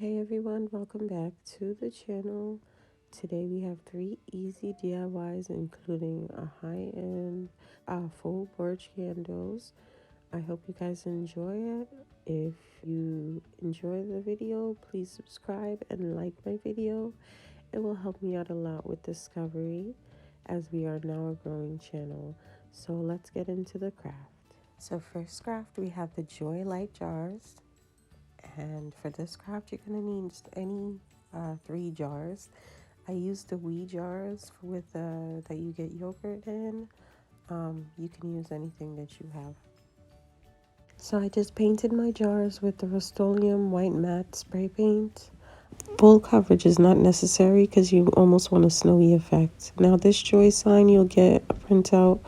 Hey everyone, welcome back to the channel. Today we have 3 easy DIYs including a high-end full birch candles. I hope you guys enjoy it. If you enjoy the video, please subscribe and like my video. It will help me out a lot with discovery as we are now a growing channel. So let's get into the craft. So first craft, we have the Joy Light jars. And for this craft, you're going to need just any 3 jars. I use the wee jars with that you get yogurt in. You can use anything that you have. So I just painted my jars with the Rust-Oleum white matte spray paint. Full coverage is not necessary because you almost want a snowy effect. Now this joy sign, you'll get a printout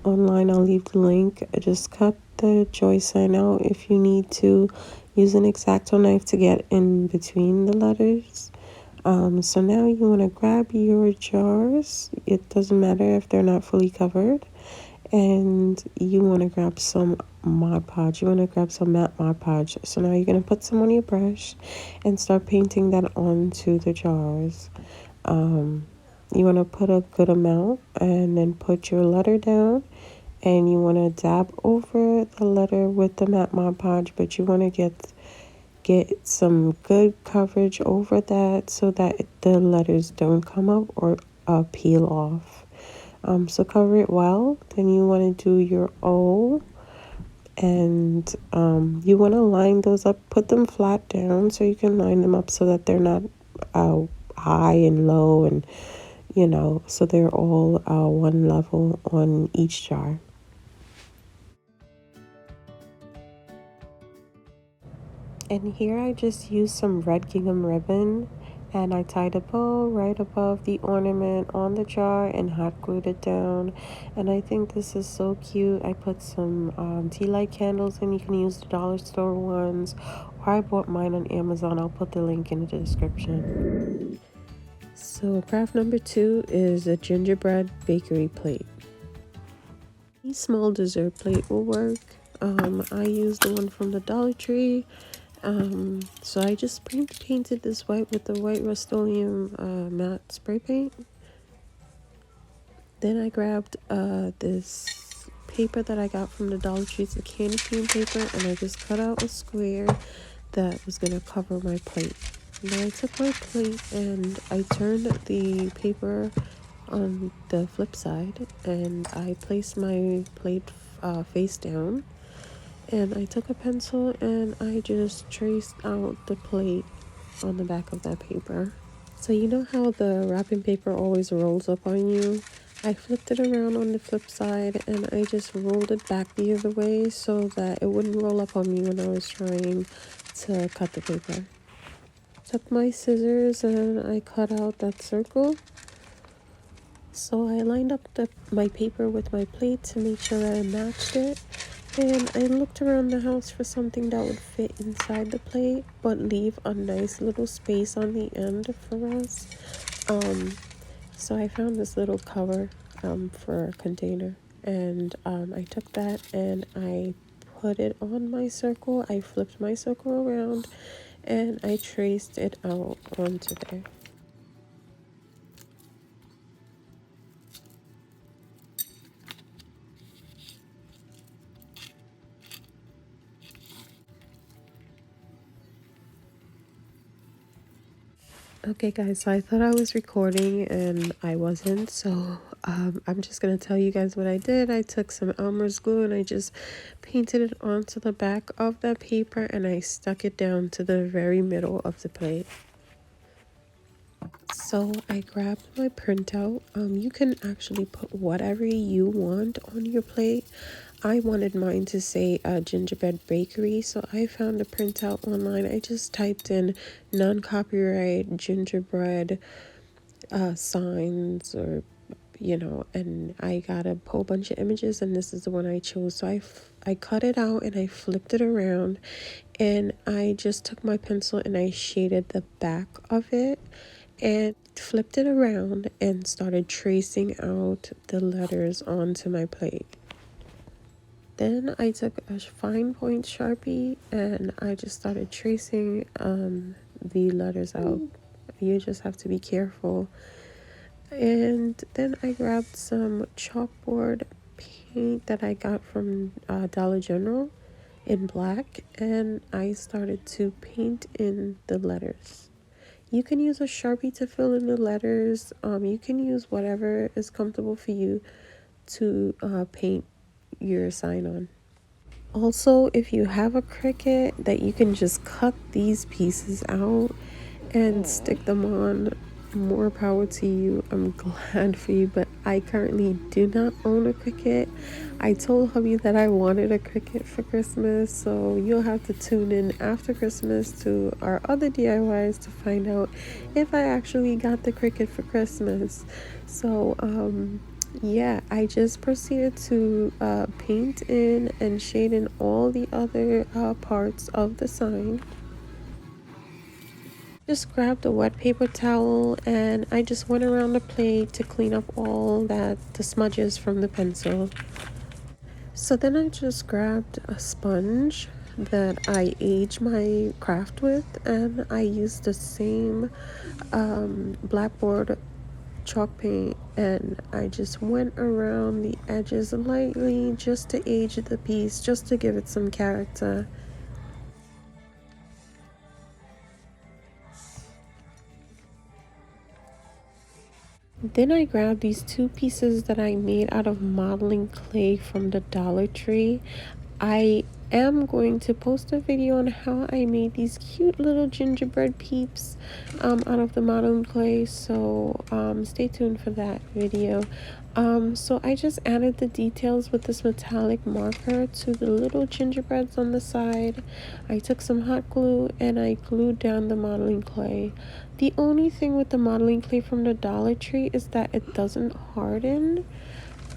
online. I'll leave the link. Just cut the joy sign out if you need to. Use an X-Acto knife to get in between the letters. So now you want to grab your jars. It doesn't matter if they're not fully covered. And you want to grab some Mod Podge. You want to grab some matte Mod Podge. So now you're going to put some on your brush and start painting that onto the jars. You want to put a good amount and then put your letter down. And you want to dab over the letter with the matte Mod Podge, but you want to get some good coverage over that so that the letters don't come up or peel off. So cover it well. Then you want to do your O, and you want to line those up. Put them flat down so you can line them up so that they're not high and low, and so they're all one level on each jar. And here I just used some red gingham ribbon, and I tied a bow right above the ornament on the jar and hot glued it down. And I think this is so cute. I put some tea light candles in. You can use the dollar store ones, or I bought mine on Amazon. I'll put the link in the description. So craft number 2 is a gingerbread bakery plate. A small dessert plate will work. I used the one from the Dollar Tree. So I just painted this white with the white Rust-Oleum matte spray paint. Then I grabbed this paper that I got from the Dollar Tree. It's a candy cane paper, and I just cut out a square that was going to cover my plate. Then I took my plate and I turned the paper on the flip side, and I placed my plate face down. And I took a pencil and I just traced out the plate on the back of that paper. So you know how the wrapping paper always rolls up on you? I flipped it around on the flip side and I just rolled it back the other way so that it wouldn't roll up on me when I was trying to cut the paper. Took my scissors and I cut out that circle. So I lined up my paper with my plate to make sure that I matched it. And I looked around the house for something that would fit inside the plate, but leave a nice little space on the end for us. So I found this little cover for a container. And I took that and I put it on my circle. I flipped my circle around and I traced it out onto there. Okay guys, so I thought I was recording and I wasn't, so I'm just gonna tell you guys what I did. I took some Elmer's glue and I just painted it onto the back of the paper and I stuck it down to the very middle of the plate. So I grabbed my printout. You can actually put whatever you want on your plate. I wanted mine to say gingerbread bakery, so I found a printout online. I just typed in non-copyright gingerbread signs, or and I got a whole bunch of images, and this is the one I chose. So I cut it out and I flipped it around, and I just took my pencil and I shaded the back of it and flipped it around and started tracing out the letters onto my plate. Then I took a fine point Sharpie and I just started tracing the letters out. You just have to be careful. And then I grabbed some chalkboard paint that I got from Dollar General in black, and I started to paint in the letters. You can use a Sharpie to fill in the letters. You can use whatever is comfortable for you to paint your sign on. Also, if you have a Cricut, that you can just cut these pieces out and stick them on, more power to you. I'm glad for you, but I currently do not own a Cricut. I told hubby that I wanted a Cricut for Christmas, so you'll have to tune in after Christmas to our other DIYs to find out if I actually got the Cricut for Christmas. So yeah, I just proceeded to paint in and shade in all the other parts of the sign. Just grabbed a wet paper towel and I just went around the plate to clean up all the smudges from the pencil. So then I just grabbed a sponge that I age my craft with, and I used the same blackboard chalk paint, and I just went around the edges lightly just to age the piece, just to give it some character. Then I grabbed these two pieces that I made out of modeling clay from the Dollar Tree. I am going to post a video on how I made these cute little gingerbread peeps out of the modeling clay, so stay tuned for that video. So I just added the details with this metallic marker to the little gingerbreads on the side. I took some hot glue and I glued down the modeling clay. The only thing with the modeling clay from the Dollar Tree is that it doesn't harden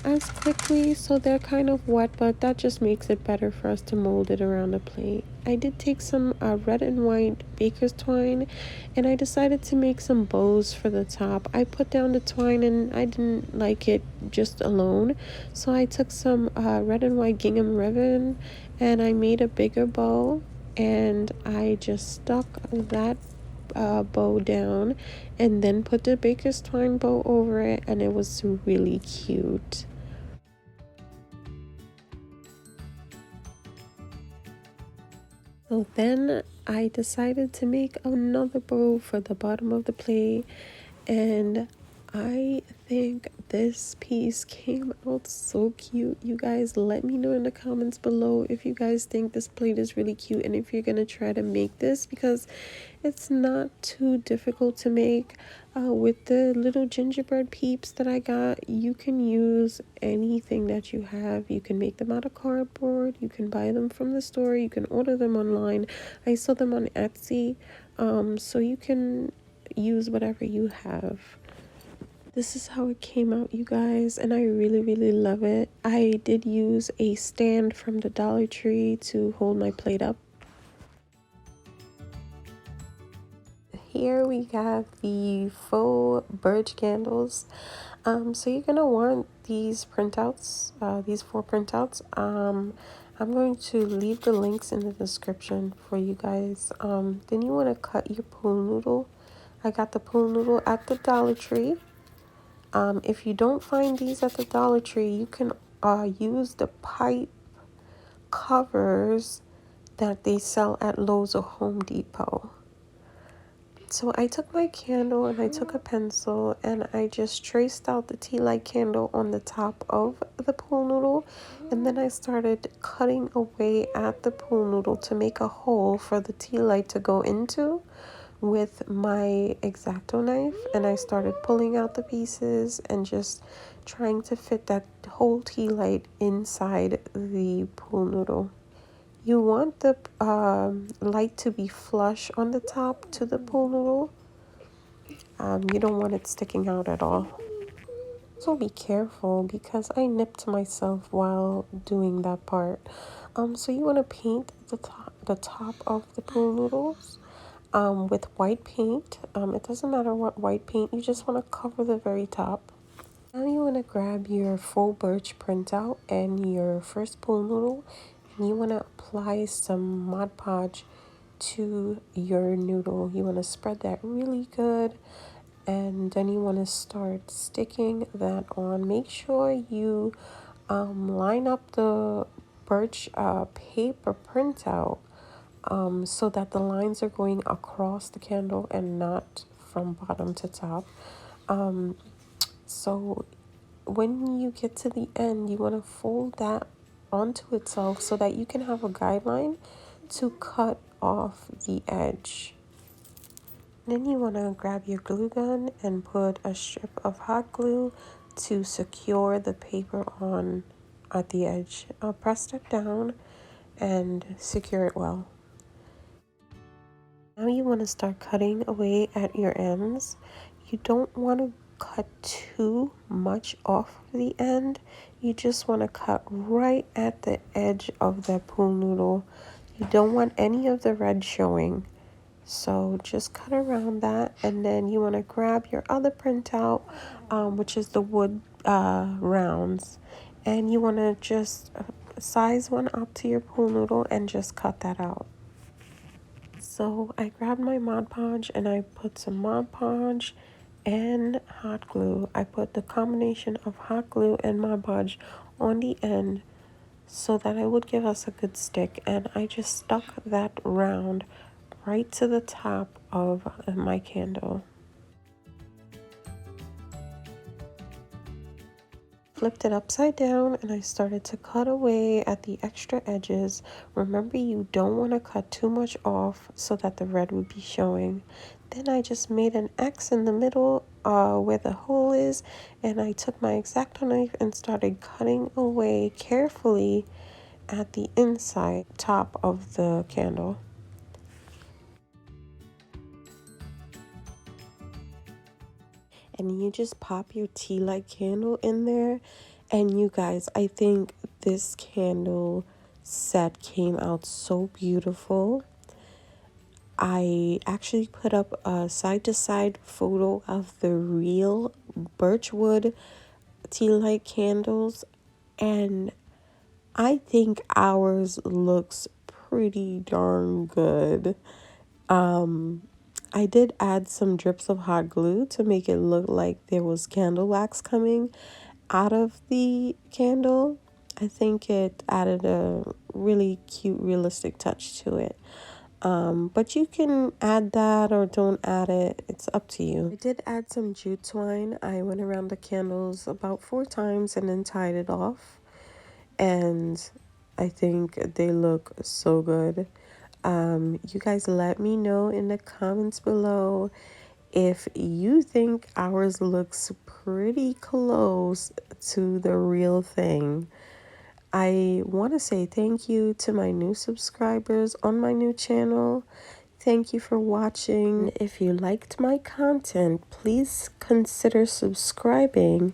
as quickly, so they're kind of wet, but that just makes it better for us to mold it around the plate. I did take some red and white baker's twine, and I decided to make some bows for the top. I put down the twine and I didn't like it just alone, so I took some red and white gingham ribbon and I made a bigger bow, and I just stuck that bow down and then put the baker's twine bow over it, and it was really cute. So then I decided to make another bow for the bottom of the plate, and I think this piece came out so cute. You guys, let me know in the comments below if you guys think this plate is really cute and if you're gonna try to make this, because it's not too difficult to make. With the little gingerbread peeps that I got, you can use anything that you have. You can make them out of cardboard, you can buy them from the store, you can order them online. I saw them on Etsy, so you can use whatever you have. This is how it came out, you guys, and I really love it. I did use a stand from the Dollar Tree to hold my plate up. Here we have the faux birch candles. So you're gonna want these printouts, these 4 printouts. I'm going to leave the links in the description for you guys. Then you want to cut your pool noodle. I got the pool noodle at the Dollar Tree. If you don't find these at the Dollar Tree, you can use the pipe covers that they sell at Lowe's or Home Depot. So I took my candle and I took a pencil and I just traced out the tea light candle on the top of the pool noodle, and then I started cutting away at the pool noodle to make a hole for the tea light to go into with my X-Acto knife, and I started pulling out the pieces and just trying to fit that whole tea light inside the pool noodle. You want the light to be flush on the top to the pool noodle. You don't want it sticking out at all. So be careful because I nipped myself while doing that part. So you want to paint the top of the pool noodles with white paint. It doesn't matter what white paint, you just want to cover the very top. Now you want to grab your faux birch printout and your first pool noodle, and you want to apply some Mod Podge to your noodle. You want to spread that really good, and then you want to start sticking that on. Make sure you line up the birch paper printout so that the lines are going across the candle and not from bottom to top. So when you get to the end, you want to fold that onto itself so that you can have a guideline to cut off the edge. Then you want to grab your glue gun and put a strip of hot glue to secure the paper on at the edge. Press it down and secure it well. Now you want to start cutting away at your ends. You don't want to cut too much off the end. You just want to cut right at the edge of the pool noodle. You don't want any of the red showing. So just cut around that, and then you want to grab your other printout, which is the wood rounds, and you want to just size one up to your pool noodle and just cut that out. So I grabbed my Mod Podge and I put some Mod Podge and hot glue. I put the combination of hot glue and Mod Podge on the end so that it would give us a good stick, and I just stuck that round right to the top of my candle. Flipped it upside down and I started to cut away at the extra edges. Remember, you don't want to cut too much off so that the red would be showing. Then I just made an X in the middle where the hole is, and I took my X-Acto knife and started cutting away carefully at the inside top of the candle. And you just pop your tea light candle in there, and you guys, I think this candle set came out so beautiful. I actually put up a side-to-side photo of the real birchwood tea light candles, and I think ours looks pretty darn good. I did add some drips of hot glue to make it look like there was candle wax coming out of the candle. I think it added a really cute, realistic touch to it. But you can add that or don't add it. It's up to you. I did add some jute twine. I went around the candles about 4 times and then tied it off. And I think they look so good. You guys let me know in the comments below if you think ours looks pretty close to the real thing. I want to say thank you to my new subscribers on my new channel. Thank you for watching. If you liked my content, please consider subscribing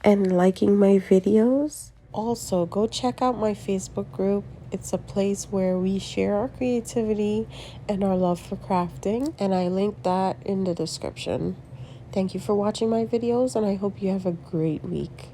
and liking my videos. Also, go check out my Facebook group. It's a place where we share our creativity and our love for crafting, and I linked that in the description. Thank you for watching my videos, and I hope you have a great week.